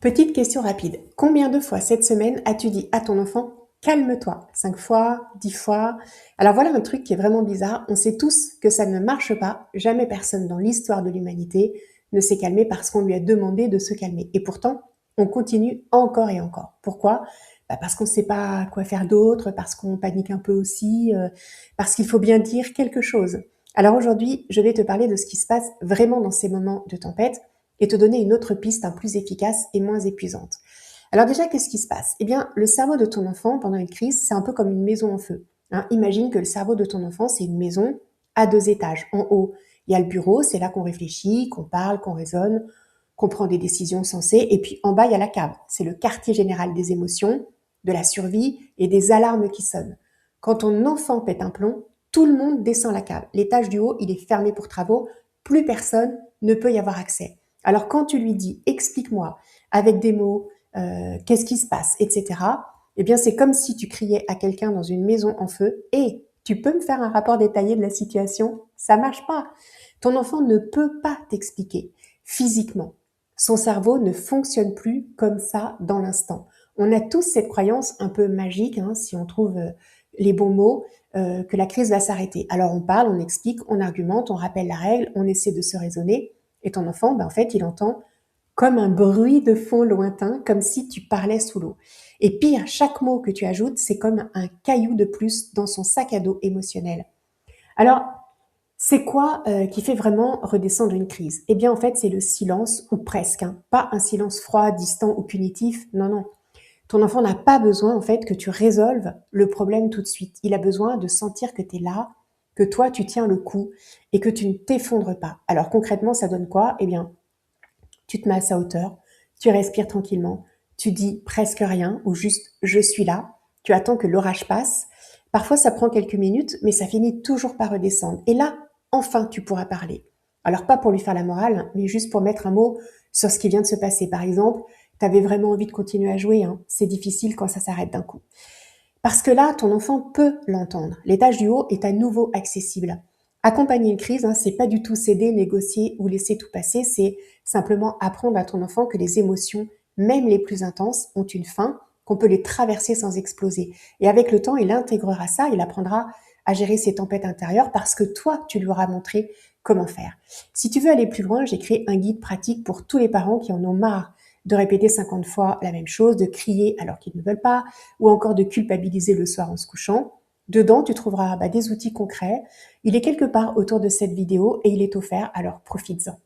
Petite question rapide. Combien de fois cette semaine as-tu dit à ton enfant calme-toi? 5 fois, 10 fois? Alors voilà un truc qui est vraiment bizarre. On sait tous que ça ne marche pas. Jamais personne dans l'histoire de l'humanité ne s'est calmé parce qu'on lui a demandé de se calmer. Et pourtant, on continue encore et encore. Pourquoi? Parce qu'on ne sait pas quoi faire d'autre, parce qu'on panique un peu aussi, parce qu'il faut bien dire quelque chose. Alors aujourd'hui, je vais te parler de ce qui se passe vraiment dans ces moments de tempête et te donner une autre piste plus efficace et moins épuisante. Alors déjà, qu'est-ce qui se passe? Eh bien, le cerveau de ton enfant, pendant une crise, c'est un peu comme une maison en feu. Imagine que le cerveau de ton enfant, c'est une maison à 2 étages. En haut, il y a le bureau, c'est là qu'on réfléchit, qu'on parle, qu'on raisonne, qu'on prend des décisions sensées. Et puis en bas, il y a la cave. C'est le quartier général des émotions, de la survie et des alarmes qui sonnent. Quand ton enfant pète un plomb, tout le monde descend la cave. L'étage du haut, il est fermé pour travaux. Plus personne ne peut y avoir accès. Alors quand tu lui dis explique-moi avec des mots, qu'est-ce qui se passe, etc., eh bien c'est comme si tu criais à quelqu'un dans une maison en feu et tu peux me faire un rapport détaillé de la situation? Ça marche pas. Ton enfant ne peut pas t'expliquer physiquement. Son cerveau ne fonctionne plus comme ça dans l'instant. On a tous cette croyance un peu magique, si on trouve les bons mots, que la crise va s'arrêter. Alors on parle, on explique, on argumente, on rappelle la règle, on essaie de se raisonner. Et ton enfant, en fait, il entend comme un bruit de fond lointain, comme si tu parlais sous l'eau. Et pire, chaque mot que tu ajoutes, c'est comme un caillou de plus dans son sac à dos émotionnel. Alors, c'est quoi qui fait vraiment redescendre une crise? Eh bien, en fait, c'est le silence, ou presque. Pas un silence froid, distant ou punitif. Non, non. Ton enfant n'a pas besoin, en fait, que tu résolves le problème tout de suite. Il a besoin de sentir que tu es là, que toi, tu tiens le coup et que tu ne t'effondres pas. Alors, concrètement, ça donne quoi? Eh bien, tu te mets à sa hauteur, tu respires tranquillement, tu dis presque rien ou juste je suis là, tu attends que l'orage passe. Parfois ça prend quelques minutes, mais ça finit toujours par redescendre. Et là, enfin, tu pourras parler. Alors pas pour lui faire la morale, mais juste pour mettre un mot sur ce qui vient de se passer. Par exemple, tu avais vraiment envie de continuer à jouer, c'est difficile quand ça s'arrête d'un coup. Parce que là, ton enfant peut l'entendre. L'étage du haut est à nouveau accessible. Accompagner une crise, c'est pas du tout céder, négocier ou laisser tout passer, c'est simplement apprendre à ton enfant que les émotions, même les plus intenses, ont une fin, qu'on peut les traverser sans exploser. Et avec le temps, il intégrera ça, il apprendra à gérer ses tempêtes intérieures parce que toi, tu lui auras montré comment faire. Si tu veux aller plus loin, j'ai créé un guide pratique pour tous les parents qui en ont marre de répéter 50 fois la même chose, de crier alors qu'ils ne veulent pas, ou encore de culpabiliser le soir en se couchant. Dedans, tu trouveras des outils concrets. Il est quelque part autour de cette vidéo et il est offert, alors profites-en.